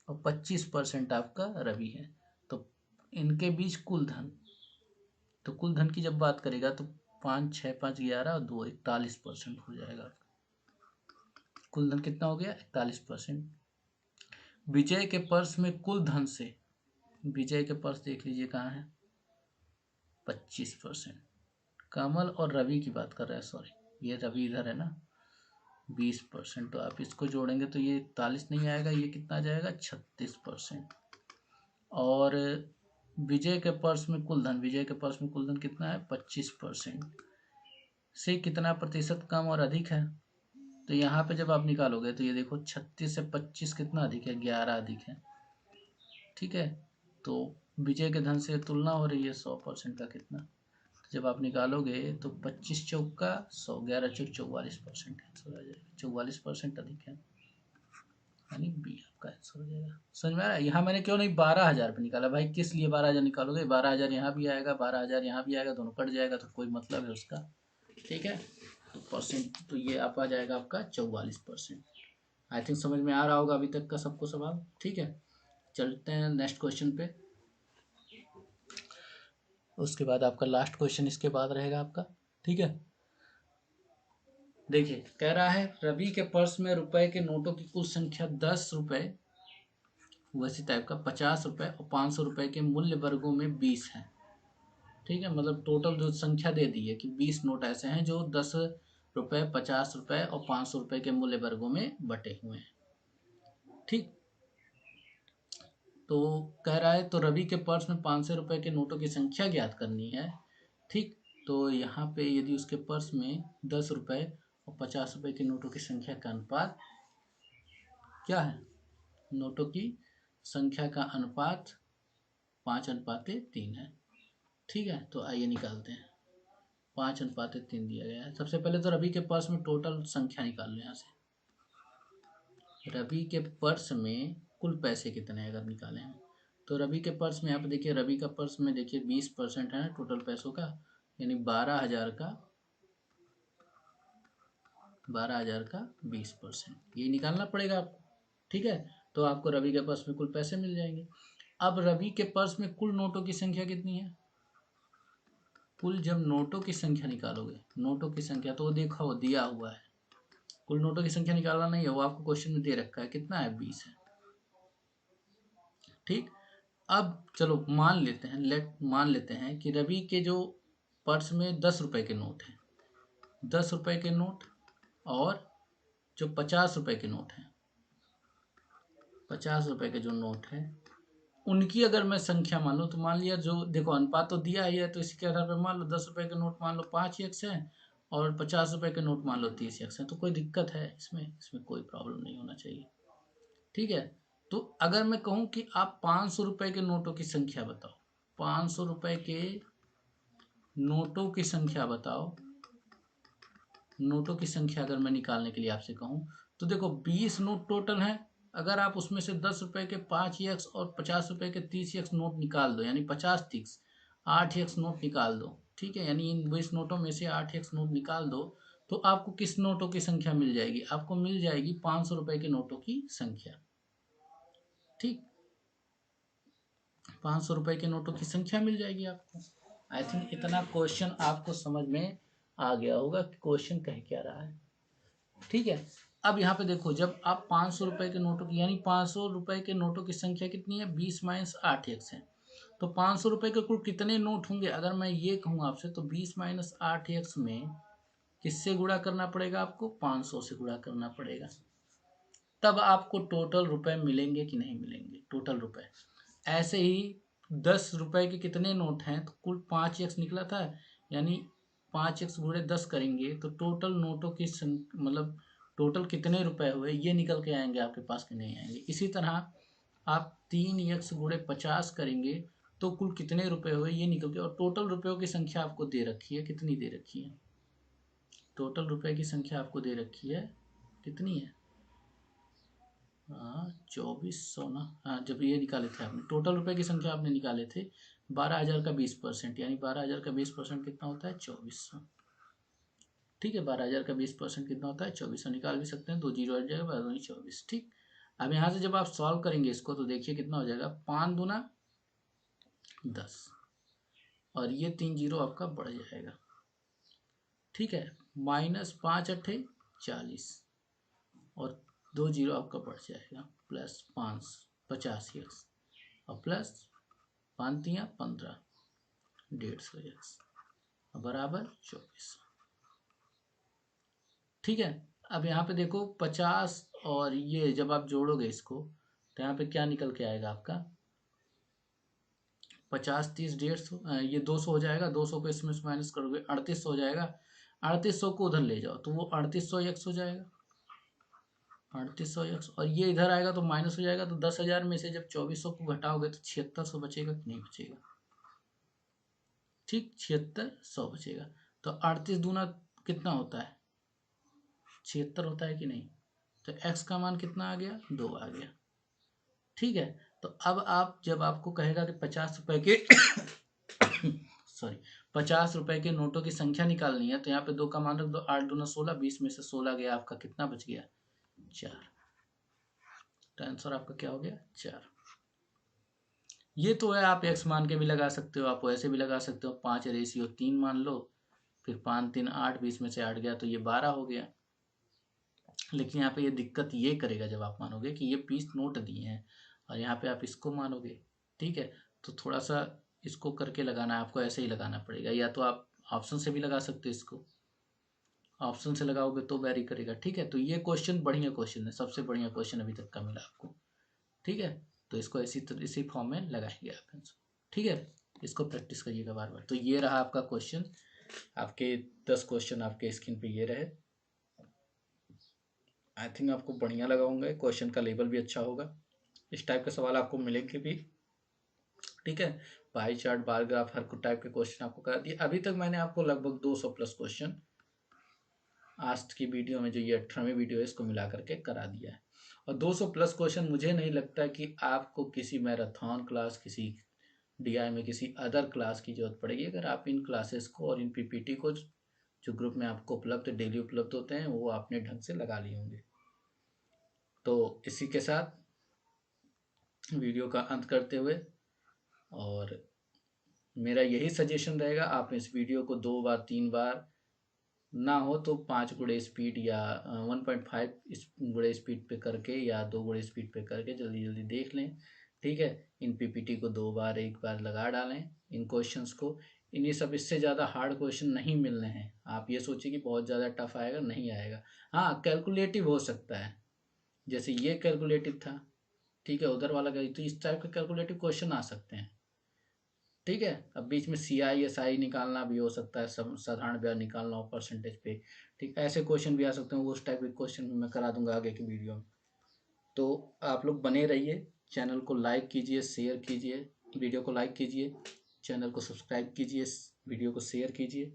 और 25% आपका रवि है। तो इनके बीच कुल धन, तो कुल धन की जब बात करेगा तो 5 6 5 11 और 2 41% हो जाएगा। कुल धन कितना हो गया 41%। विजय के पर्स में कुल धन से, विजय के पर्स देख लीजिए कहाँ है 25%। कमल और रवि की बात कर रहा है, सॉरी ये रवि इधर है ना 20%। तो आप इसको जोड़ेंगे तो ये 41 नहीं आएगा, ये कितना जाएगा 36%। और विजय के पर्स में कुल धन, विजय के पर्स में कुल धन कितना है 25% से कितना प्रतिशत कम और अधिक है। तो यहाँ पे जब आप निकालोगे तो ये देखो 36 से 25 कितना अधिक है 11 अधिक है। ठीक है, तो विजय के धन से तुलना हो रही है 100% का कितना, जब आप निकालोगे तो 25 चौका 100, 11 चौक 44% आंसर आ जाएगा। 44% अधिक है, यानी बी आपका आंसर हो जाएगा। समझ में आ रहा है। यहाँ मैंने क्यों नहीं 12,000 पे निकाला भाई, किस लिए 12,000 निकालोगे, 12,000 यहाँ भी आएगा 12,000 यहाँ भी आएगा, दोनों कट जाएगा तो कोई मतलब है उसका। ठीक है, तो परसेंट तो ये आप आ जाएगा आपका 44%। आई थिंक समझ में आ रहा होगा अभी तक का सबको सवाल। ठीक है, चलते हैं नेक्स्ट क्वेश्चन पे। उसके बाद आपका लास्ट क्वेश्चन इसके बाद रहेगा आपका। ठीक है, देखिए कह रहा है रवि के पर्स में रुपए के नोटों की कुल संख्या 10 रुपए वैसी टाइप का, 50 रुपए और 500 रुपए के मूल्य वर्गों में 20 है। ठीक है, मतलब टोटल जो संख्या दे दी है कि 20 नोट ऐसे हैं जो 10 रुपए 50 रुपए और 500 रुपए के मूल्य वर्गों में बटे हुए हैं। ठीक, तो कह रहा है तो रवि के पर्स में 500 रुपए के नोटों की संख्या ज्ञात करनी है। ठीक, तो यहाँ पे यदि उसके पर्स में 10 रुपए और 50 रुपए के नोटों की संख्या का अनुपात क्या है, नोटों की संख्या का अनुपात 5:3 है। ठीक है, तो आइए निकालते हैं। 5:3 दिया गया है। सबसे पहले तो रवि के पर्स में टोटल संख्या निकाल लो। यहाँ से रवि के पर्स में कुल पैसे कितने हैं अगर निकालें हम, तो रवि के पर्स में यहाँ पे देखिए, रवि का पर्स में देखिए 20% है टोटल पैसों का, यानी 12,000 का 20%, ये निकालना पड़ेगा आपको। ठीक है, तो आपको रवि के पर्स में कुल पैसे मिल जाएंगे। अब रवि के पर्स में कुल नोटों की संख्या कितनी है, कुल जब नोटों की संख्या निकालोगे, नोटों की संख्या तो देखो वो दिया हुआ है, कुल नोटों की संख्या निकालना नहीं है, वो आपको क्वेश्चन में दे रखा है, कितना है 20 है। ठीक, अब चलो मान लेते हैं कि रवि के जो पर्स में 10 रुपए के नोट हैं, 10 रुपए के नोट और जो 50 रुपए के नोट हैं, 50 रुपए के जो नोट हैं उनकी अगर मैं संख्या मान लूँ तो मान लिया, जो देखो अनुपात तो दिया ही है, तो इसके आधार पर मान लो 10 रुपए के नोट मान लो 5x है और 50 रुपए के नोट मान लो 30x है, तो कोई दिक्कत है इसमें कोई प्रॉब्लम नहीं होना चाहिए। ठीक है, तो अगर मैं कहूँ कि आप 500 रुपए के नोटों की संख्या बताओ, 500 रुपए के नोटों की संख्या बताओ, नोटों की संख्या अगर मैं निकालने के लिए आपसे कहूँ तो देखो 20 नोट टोटल हैं, अगर आप उसमें से 10 रुपए के 5x और 50 रुपए के 30x नोट निकाल दो, यानी 50 30 8x नोट निकाल दो। ठीक है, यानी इन 20 नोटों में से 8x नोट निकाल दो, तो आपको किस नोटों की संख्या मिल जाएगी? आपको मिल जाएगी 500 रुपए के नोटों की संख्या। ठीक, 500 रुपए के नोटों की संख्या मिल जाएगी आपको। आई थिंक इतना क्वेश्चन आपको समझ में आ गया होगा कि क्वेश्चन कह क्या रहा है। ठीक है, अब यहाँ पे देखो, जब आप 500 रुपए के नोटों की, यानी 500 रुपए के नोटों की संख्या कितनी है? 20 माइनस 8x है, तो 500 रुपए के कुल कितने नोट होंगे? अगर मैं ये कहूँ आपसे तो 20 माइनस 8x में किससे गुणा करना पड़ेगा? आपको 500 से गुणा करना पड़ेगा, तब आपको टोटल रुपए मिलेंगे कि नहीं मिलेंगे? टोटल रुपए। ऐसे ही 10 रुपए के कितने नोट हैं? तो कुल 5x निकला था, यानी 5x गुणे 10 करेंगे तो टोटल नोटों की मतलब टोटल कितने रुपए हुए ये निकल के आएंगे आपके पास कि नहीं आएंगे। इसी तरह आप 3x गुणे 50 करेंगे तो कुल कितने रुपए हुए ये निकल के, और टोटल रुपयों की संख्या आपको दे रखी है, कितनी दे रखी है? टोटल रुपए की संख्या आपको दे रखी है, कितनी है? 2400 ना। हाँ, जब ये निकाले थे आपने टोटल रुपए की संख्या आपने निकाले थे 12,000 का 20%, यानी 12,000 का 20% कितना होता है? 2400। ठीक है, 12,000 का 20% कितना होता है? 2400। निकाल भी सकते हैं, 2 जीरो हट जाएगा, 12 24। ठीक, अब यहाँ से जब आप सॉल्व करेंगे इसको तो देखिए कितना हो जाएगा, 5 दूना 10 और ये 3 जीरो आपका बढ़ जाएगा। ठीक है, -5 × 8 = 40 और 2 जीरो आपका बढ़ जाएगा, प्लस 5 50x और प्लस 5 × 3 = 15 150x बराबर 2400। ठीक है, अब यहाँ पे देखो 50 और ये जब आप जोड़ोगे इसको तो यहाँ पे क्या निकल के आएगा आपका? 50 30 150, ये 200 हो जाएगा, 200 को इसमें से माइनस करोगे 3800 हो जाएगा, 3800 को उधर ले जाओ तो वो 3800x हो जाएगा, 3800x, और ये इधर आएगा तो माइनस हो जाएगा, तो 10,000 में से जब 2400 को घटाओगे तो 7600 बचेगा कि नहीं बचेगा? ठीक, 7600 बचेगा। तो 38 दूना कितना होता है? 76 होता है कि नहीं? तो x का मान कितना आ गया? 2 आ गया। ठीक है, तो अब आप जब आपको कहेगा कि 50 रुपए के सॉरी 50 रुपए के नोटों की संख्या निकालनी है, तो यहाँ पे 2 का मान रख दो, 8 दूना 16, 20 में से 16 गया, आपका कितना बच गया? 4। तो आंसर आपका क्या हो गया? 4। ये तो है, आप x मान के भी लगा सकते हो, आप वैसे भी लगा सकते हो, 5/3 मान लो, फिर 5 3 8, 20 में से 8 गया तो ये 12 हो गया। लेकिन यहाँ पे ये दिक्कत ये करेगा जब आप मानोगे कि ये 20 नोट दिए हैं और यहाँ पे आप इसको मानोगे। ठीक है, तो थोड़ा सा इसको करके लगाना है आपको, ऐसे ही लगाना पड़ेगा, या तो आप ऑप्शन से भी लगा सकते हो, इसको ऑप्शन से लगाओगे तो वेरी करेगा। ठीक है, तो ये क्वेश्चन बढ़िया क्वेश्चन है, सबसे बढ़िया क्वेश्चन अभी तक का मिला आपको। ठीक है, तो इसको इसी फॉर्म में लगाएंगे आप आंसर। ठीक है, इसको प्रैक्टिस करिएगा बार बार। तो ये रहा आपका क्वेश्चन, आपके 10 क्वेश्चन आपके स्क्रीन पे ये रहे। आई थिंक आपको बढ़िया लगा होंगे, क्वेश्चन का लेवल भी अच्छा होगा, इस टाइप के सवाल आपको मिलेंगे भी। ठीक है, पाई चार्ट, बार ग्राफ, हर टाइप के क्वेश्चन आपको करा दिए। अभी तक मैंने आपको लगभग 200 प्लस क्वेश्चन आज की वीडियो में, जो ये 18वीं वीडियो है, इसको मिला करके करा दिया है। और 200 प्लस क्वेश्चन मुझे नहीं लगता कि आपको किसी मैराथन क्लास, किसी DI में किसी अदर क्लास की जरूरत पड़ेगी। अगर आप इन क्लासेस को और इन PPT को जो ग्रुप में आपको उपलब्ध, डेली उपलब्ध होते हैं, वो आपने ढंग से लगा लिए होंगे। तो इसी के साथ वीडियो का अंत करते हुए और मेरा यही सजेशन रहेगा, आप इस वीडियो को 2 बार 3 बार ना हो तो 5 गुणे स्पीड या 1.5 गुणे स्पीड पे करके या 2 गुणे स्पीड पे करके जल्दी जल्दी देख लें। ठीक है, इन पीपीटी को 2 बार 1 बार लगा डालें इन क्वेश्चंस को। इन्हीं सब, इससे ज़्यादा हार्ड क्वेश्चन नहीं मिलने हैं। आप ये सोचिए कि बहुत ज़्यादा टफ आएगा, नहीं आएगा। हाँ, कैलकुलेटिव हो सकता है, जैसे ये कैलकुलेटिव था, ठीक है, उधर वाला तो इस टाइप के कैलकुलेटिव क्वेश्चन आ सकते हैं। ठीक है, अब बीच में CI SI निकालना भी हो सकता है, साधारण ब्याज निकालना हो परसेंटेज पे। ठीक, ऐसे क्वेश्चन भी आ सकते हैं, उस टाइप के क्वेश्चन भी मैं करा दूंगा आगे की वीडियो में। तो आप लोग बने रहिए, चैनल को लाइक कीजिए, शेयर कीजिए, वीडियो को लाइक कीजिए, चैनल को सब्सक्राइब कीजिए, वीडियो को शेयर कीजिए।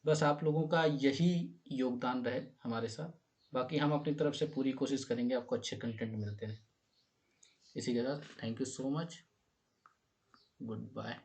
बस आप लोगों का यही योगदान रहे हमारे साथ। बाकी हम अपनी तरफ से पूरी कोशिश करेंगे आपको अच्छे कंटेंट मिलते रहे। इसी के साथ thank you so much, good bye.